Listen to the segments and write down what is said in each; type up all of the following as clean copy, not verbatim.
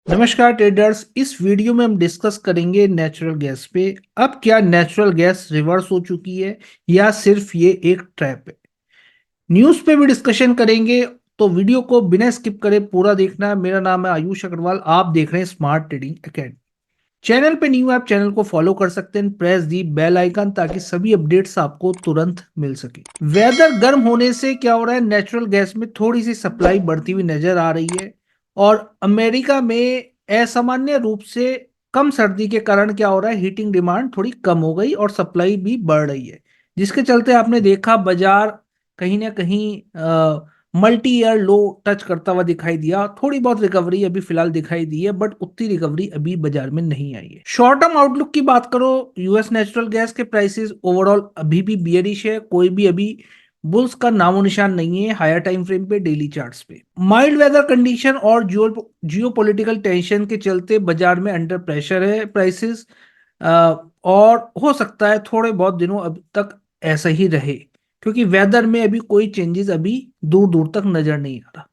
नमस्कार ट्रेडर्स। इस वीडियो में हम डिस्कस करेंगे नेचुरल गैस पे। अब क्या नेचुरल गैस रिवर्स हो चुकी है या सिर्फ ये एक ट्रैप है? न्यूज़ पे भी डिस्कशन करेंगे, तो वीडियो को बिना स्किप करे पूरा देखना। मेरा नाम है आयुष अग्रवाल, आप देख रहे हैं स्मार्ट ट्रेडिंग एकेडमी। चैनल पे न्यू आप चैनल को फॉलो कर सकते हैं, प्रेस दी बेल आइकन ताकि सभी अपडेट्स आपको तुरंत मिल सके। वेदर गर्म होने से क्या हो रहा है, नेचुरल गैस में थोड़ी सी सप्लाई बढ़ती हुई नजर आ रही है। और अमेरिका में असामान्य रूप से कम सर्दी के कारण क्या हो रहा है, हीटिंग डिमांड थोड़ी कम हो गई और सप्लाई भी बढ़ रही है, जिसके चलते आपने देखा बाजार कहीं ना कहीं मल्टी ईयर लो टच करता हुआ दिखाई दिया। थोड़ी बहुत रिकवरी अभी फिलहाल दिखाई दी है, बट उतनी रिकवरी अभी बाजार में नहीं आई है। शॉर्ट टर्म आउटलुक की बात करो, यूएस नेचुरल गैस के प्राइसेस ओवरऑल अभी भी बियरिश है। कोई भी अभी बुल्स का नामो निशान नहीं है हायर टाइम फ्रेम पे, डेली चार्ट्स पे। माइल्ड वेदर कंडीशन और जियो पॉलिटिकल टेंशन के चलते बाजार में अंडर प्रेशर है प्राइसेस, और हो सकता है थोड़े बहुत दिनों अब तक ऐसा ही रहे, क्योंकि वेदर में अभी कोई चेंजेस अभी दूर दूर तक नजर नहीं आ रहा।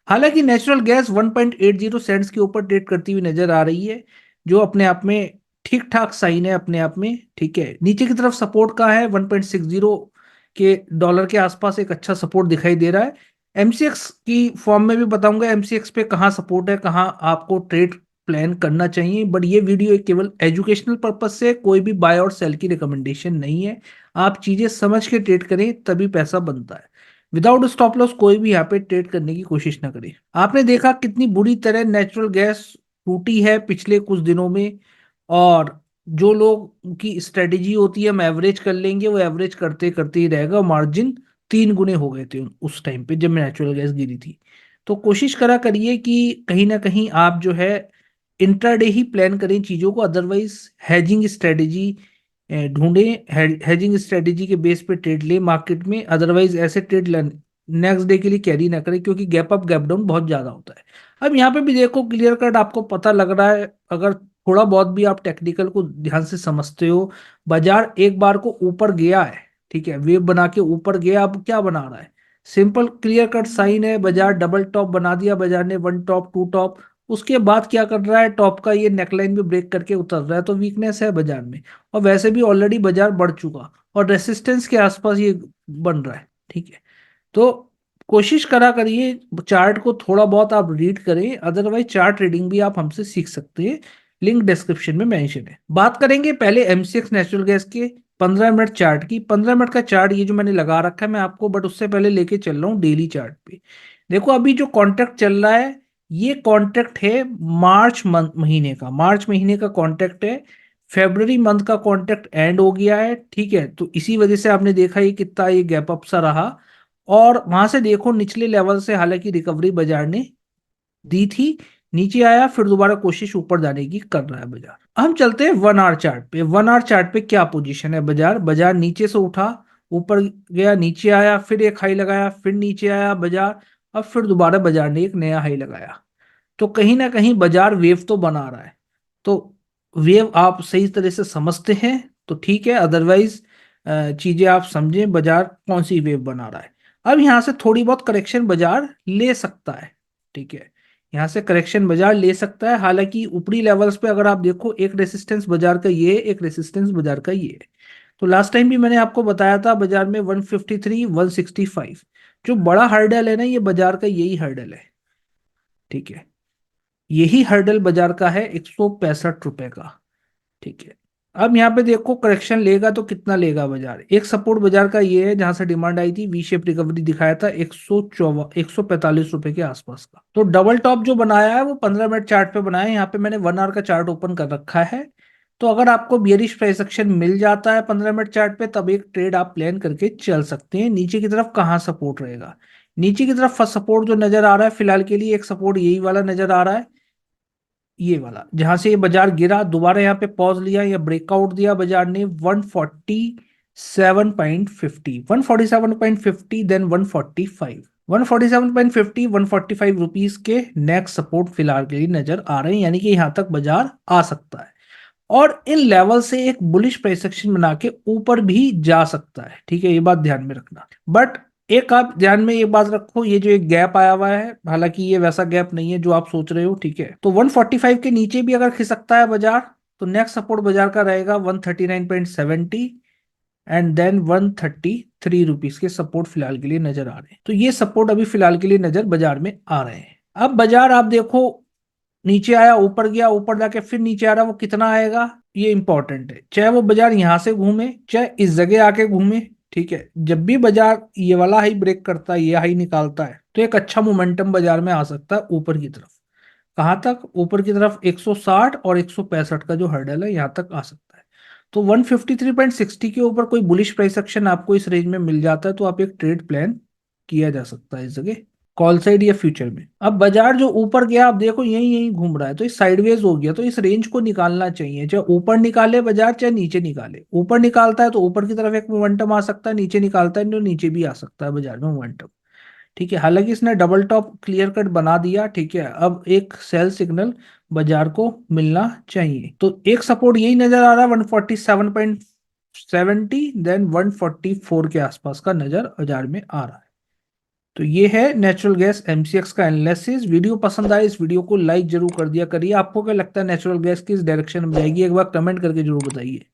हालांकि नेचुरल गैस 1.80 सेंट्स के ऊपर ट्रेड करती हुई नजर आ रही है, जो अपने आप में ठीक ठाक साइन है अपने आप में। ठीक है, नीचे की तरफ सपोर्ट का है 1.60 के डॉलर के आसपास एक अच्छा सपोर्ट दिखाई दे रहा है। एमसीएक्स की फॉर्म में भी बताऊंगा एमसीएक्स पे कहाँ सपोर्ट है, कहाँ आपको ट्रेड प्लान करना चाहिए। बट ये वीडियो एक केवल एजुकेशनल पर्पज से, कोई भी बाय और सेल की रिकमेंडेशन नहीं है। आप चीजें समझ के ट्रेड करें तभी पैसा बनता है। विदाउट स्टॉप लॉस कोई भी यहाँ पे ट्रेड करने की कोशिश ना करे। आपने देखा कितनी बुरी तरह नेचुरल गैस टूटी है पिछले कुछ दिनों में। और जो लोग की स्ट्रेटेजी होती है हम एवरेज कर लेंगे, वो एवरेज करते करते ही रहेगा। मार्जिन 3 गुने हो गए थे उस टाइम पे जब नेचुरल गैस गिरी थी। तो कोशिश करा करिए कि कहीं ना कहीं आप जो है इंट्राडे ही प्लान करें चीजों को, अदरवाइज हैजिंग स्ट्रेटेजी ढूंढे। हेजिंग स्ट्रेटेजी के बेस पे ट्रेड ले मार्केट में, अदरवाइज ऐसे ट्रेड नेक्स्ट डे के लिए कैरी ना करें, क्योंकि गैप अप गैप डाउन बहुत ज्यादा होता है। अब यहाँ पे भी देखो क्लियर कट आपको पता लग रहा है, अगर थोड़ा बहुत भी आप टेक्निकल को ध्यान से समझते हो। बाजार एक बार को ऊपर गया है, ठीक है, वेव बना के ऊपर गया। अब क्या बना रहा है, सिंपल क्लियर कट साइन है, बाजार डबल टॉप बना दिया बाजार ने, वन टॉप टू टॉप। उसके बाद क्या कर रहा है, टॉप का ये नेकलाइन भी ब्रेक करके उतर रहा है, तो वीकनेस है बाजार में। और वैसे भी ऑलरेडी बाजार बढ़ चुका और रेसिस्टेंस के आसपास ये बन रहा है। ठीक है, तो कोशिश करा करिए चार्ट को थोड़ा बहुत आप रीड करें, अदरवाइज चार्ट रीडिंग भी आप हमसे सीख सकते हैं, लिंक डिस्क्रिप्शन में मेंशन है। बात करेंगे पहले एमसीएक्स नेचुरल गैस के 15 मिनट चार्ट की। 15 मिनट का चार्ट ये जो मैंने लगा रखा है मैं आपको, बट उससे पहले लेके चल रहा हूँ डेली चार्ट पे। देखो अभी जो कॉन्ट्रैक्ट चल रहा है, ये कॉन्ट्रैक्ट है मार्च महीने का, मार्च महीने का कॉन्ट्रैक्ट है। फेब्रवरी मंथ का कॉन्ट्रैक्ट एंड हो गया है। ठीक है, तो इसी वजह से आपने देखा ये कितना ये गैप अप सा रहा। और वहां से देखो निचले लेवल से हालांकि रिकवरी बाजार ने दी थी, नीचे आया फिर दोबारा कोशिश ऊपर जाने की कर रहा है बाजार। हम चलते हैं 1 आवर चार्ट पे। 1 आवर चार्ट पे क्या पोजीशन है, बाजार बाजार नीचे से उठा, ऊपर गया, नीचे आया, फिर एक हाई लगाया, फिर नीचे आया बाजार। अब फिर दोबारा बाजार ने एक नया हाई लगाया। तो कहीं ना कहीं बाजार वेव तो बना रहा है। तो वेव आप सही तरह से समझते हैं तो ठीक है, अदरवाइज चीजें आप समझें बाजार कौन सी वेव बना रहा है। अब यहां से थोड़ी बहुत करेक्शन बाजार ले सकता है। ठीक है, यहां से करेक्शन बाजार ले सकता है। हालांकि ऊपरी लेवल्स पे अगर आप देखो, एक रेसिस्टेंस बाजार का ये है, एक रेसिस्टेंस बाजार का ये है। तो लास्ट टाइम भी मैंने आपको बताया था बाजार में 153 165 जो बड़ा हर्डल है ना, ये बाजार का यही हर्डल है। ठीक है, यही हर्डल बाजार का है 165 रुपए का। ठीक है, अब यहाँ पे देखो करेक्शन लेगा तो कितना लेगा बाजार। एक सपोर्ट बाजार का ये है जहां से डिमांड आई थी, वी शेप रिकवरी दिखाया था 145 रुपए के आसपास का। तो डबल टॉप जो बनाया है वो 15 मिनट चार्ट पे बनाया है। यहाँ पे मैंने 1 आवर का चार्ट ओपन कर रखा है। तो अगर आपको बियरिश प्राइस एक्शन मिल जाता है 15 मिनट चार्ट पे, तब एक ट्रेड आप प्लान करके चल सकते हैं। नीचे की तरफ कहाँ सपोर्ट रहेगा, नीचे की तरफ फर्स्ट सपोर्ट जो नजर आ रहा है फिलहाल के लिए, एक सपोर्ट यही वाला नजर आ रहा है, ये वाला जहां से ये बाजार गिरा, दोबारा यहाँ पे पॉज लिया या ब्रेकआउट दिया बाजार ने 147.50, 147.50, देन 145, 147.50, 145 रुपीज के नेक्स्ट सपोर्ट फिलहाल के लिए नजर आ रहे हैं, यानी कि यहां तक बाजार आ सकता है। और इन लेवल से एक बुलिश प्राइस एक्शन बना के ऊपर भी जा सकता है। ठीक है, ये बात ध्यान में रखना। बट एक आप ध्यान में एक बात रखो, ये जो एक गैप आया हुआ है, हालांकि ये वैसा गैप नहीं है जो आप सोच रहे हो, ठीक है। तो 145 के नीचे भी अगर खिसकता है बाजार, तो नेक्स्ट सपोर्ट बाजार का रहेगा 139.70 एंड देन 133 रुपीज के सपोर्ट फिलहाल के लिए नजर आ रहे हैं। तो ये सपोर्ट अभी फिलहाल के लिए नजर बाजार में आ रहे हैं। अब बाजार आप देखो, नीचे आया, ऊपर गया, ऊपर जाके फिर नीचे आ रहा, वो कितना आएगा ये इंपॉर्टेंट है। चाहे वो बाजार यहां से घूमे, चाहे इस जगह आके घूमे, ठीक है। जब भी बाजार ये वाला हाई ब्रेक करता है, ये हाई निकालता है, तो एक अच्छा मोमेंटम बाजार में आ सकता है ऊपर की तरफ। कहां तक? ऊपर की तरफ 160 और 165 का जो हर्डल है, यहां तक आ सकता है। तो 153.60 के ऊपर कोई बुलिश प्राइस एक्शन आपको इस रेंज में मिल जाता है, तो आप एक ट्रेड प्लान किया जा सकता है इस जगह, कॉल साइड या फ्यूचर में। अब बाजार जो ऊपर गया, आप देखो यही यही घूम रहा है, तो इस साइडवेज हो गया, तो इस रेंज को निकालना चाहिए। चाहे ऊपर निकाले बाजार, चाहे नीचे निकाले। ऊपर निकालता है तो ऊपर की तरफ एक मोमेंटम आ सकता है, नीचे निकालता है तो नीचे भी आ सकता है बाजार में मोमेंटम, ठीक है। हालांकि इसने डबल टॉप क्लियर कट बना दिया, ठीक है। अब एक सेल सिग्नल बाजार को मिलना चाहिए। तो एक सपोर्ट यही नजर आ रहा है 147.70, देन 144 के आसपास का नजर बाजार में आ रहा है। तो ये है नेचुरल गैस एमसीएक्स का एनालिसिस। वीडियो पसंद आए, इस वीडियो को लाइक जरूर कर दिया करिए। आपको क्या लगता है नेचुरल गैस किस डायरेक्शन में जाएगी, एक बार कमेंट करके जरूर बताइए,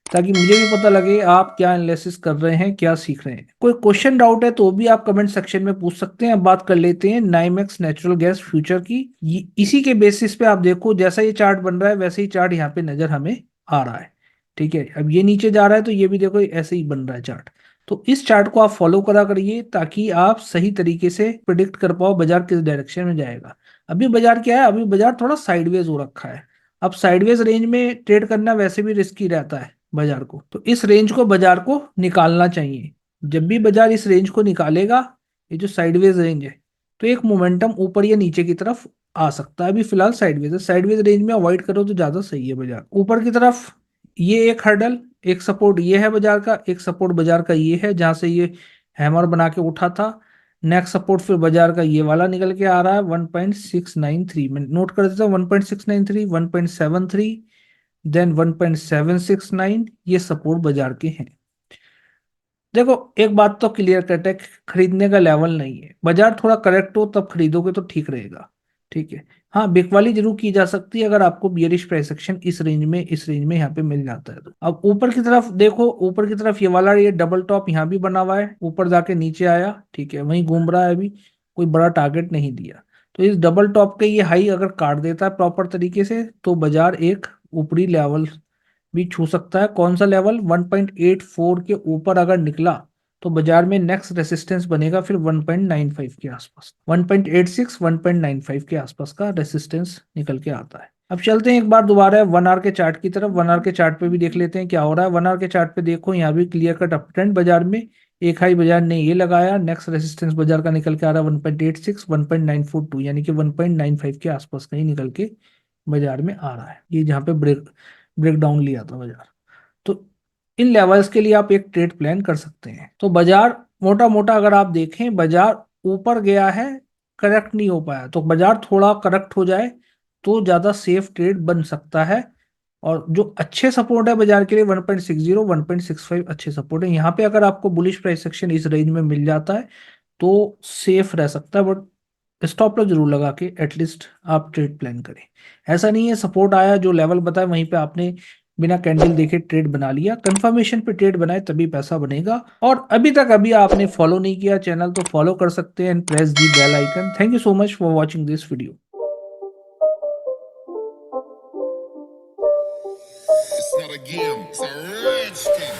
ताकि मुझे भी पता लगे आप क्या एनालिसिस कर रहे हैं, क्या सीख रहे हैं। कोई क्वेश्चन डाउट है तो भी आप कमेंट सेक्शन में पूछ सकते हैं। अब बात कर लेते हैं नाइमेक्स नेचुरल गैस फ्यूचर की। इसी के बेसिस पे आप देखो, जैसा ये चार्ट बन रहा है वैसे ही चार्ट यहाँ पे नजर हमें आ रहा है, ठीक है। अब ये नीचे जा रहा है तो ये भी देखो ऐसे ही बन रहा है चार्ट। तो इस चार्ट को आप फॉलो करा करिए, ताकि आप सही तरीके से प्रिडिक्ट कर पाओ बाजार किस डायरेक्शन में जाएगा। अभी बाजार क्या है, अभी बाजार थोड़ा साइडवेज हो रखा है। अब साइडवेज रेंज में ट्रेड करना वैसे भी रिस्की रहता है बाजार को, तो इस रेंज को बाजार को निकालना चाहिए। जब भी बाजार इस रेंज को निकालेगा, ये जो साइडवेज रेंज है, तो एक मोमेंटम ऊपर या नीचे की तरफ आ सकता है। अभी फिलहाल साइडवेज है, साइडवेज रेंज में अवॉइड करो तो ज्यादा सही है बाजार। ऊपर की तरफ ये एक हर्डल, एक सपोर्ट ये है बाजार का, एक सपोर्ट बाजार का ये है जहां से ये हैमर बना के उठा था। नेक्स्ट सपोर्ट फिर बाजार का ये वाला निकल के आ रहा है 1.693 में, नोट कर देता हूँ 1.693, 1.73, देन 1.769, ये सपोर्ट बाजार के हैं। देखो एक बात तो क्लियर कट है, खरीदने का लेवल नहीं है। बाजार थोड़ा करेक्ट हो तब खरीदोगे तो ठीक रहेगा, ठीक है। हाँ, बिकवाली जरूर की जा सकती है अगर आपको बियरिश प्राइस एक्शन इस रेंज में यहाँ पे मिल जाता है तो। अब ऊपर की तरफ देखो, ऊपर की तरफ ये वाला ये डबल टॉप यहाँ भी बना हुआ है, ऊपर जाके नीचे आया, ठीक है, वहीं घूम रहा है अभी, कोई बड़ा टारगेट नहीं दिया। तो इस डबल टॉप के ये हाई अगर काट देता है प्रॉपर तरीके से, तो बाजार एक ऊपरी लेवल भी छू सकता है। कौन सा लेवल? 1.84 के ऊपर अगर निकला, तो बाजार में नेक्स्ट रेसिस्टेंस बनेगा फिर 1.95 के आसपास, 1.86 1.95 के आसपास का रेसिस्टेंस निकल के आता है। अब चलते हैं एक बार दोबारा 1 आवर के चार्ट की तरफ। 1 आवर के चार्ट पे भी देख लेते हैं क्या हो रहा है। 1 आवर के चार्ट पे देखो, यहाँ भी क्लियर कट अप ट्रेंड बाजार में। एक हाई बाजार ने ये लगाया, नेक्स्ट रेसिस्टेंस बाजार का निकल के आ रहा है 1.86 1.942, यानी कि 1.95 के आसपास का ही निकल के बाजार में आ रहा है। ये जहाँ पे ब्रेक ब्रेक डाउन लिया था बाजार। तो इन लेवल्स के लिए आप एक ट्रेड प्लान कर सकते हैं। तो बाजार मोटा मोटा अगर आप देखें, बाजार ऊपर गया है, करेक्ट नहीं हो पाया, तो बाजार थोड़ा करेक्ट हो जाए तो ज्यादा सेफ ट्रेड बन सकता है। और जो अच्छे सपोर्ट है बाजार के लिए 1.60 1.65 अच्छे सपोर्ट है। यहाँ पे अगर आपको बुलिश प्राइस सेक्शन इस रेंज में मिल जाता है तो सेफ रह सकता है, बट स्टॉप लॉस जरूर लगा के एटलीस्ट आप ट्रेड प्लान करें। ऐसा नहीं है सपोर्ट आया जो लेवल बताया वहीं पे आपने बिना कैंडल देखे ट्रेड बना लिया। कंफर्मेशन पे ट्रेड बनाए तभी पैसा बनेगा। और अभी आपने फॉलो नहीं किया चैनल, तो फॉलो कर सकते हैं and press the bell icon. Thank you so much for watching this video. It's not a game, it's a rich thing.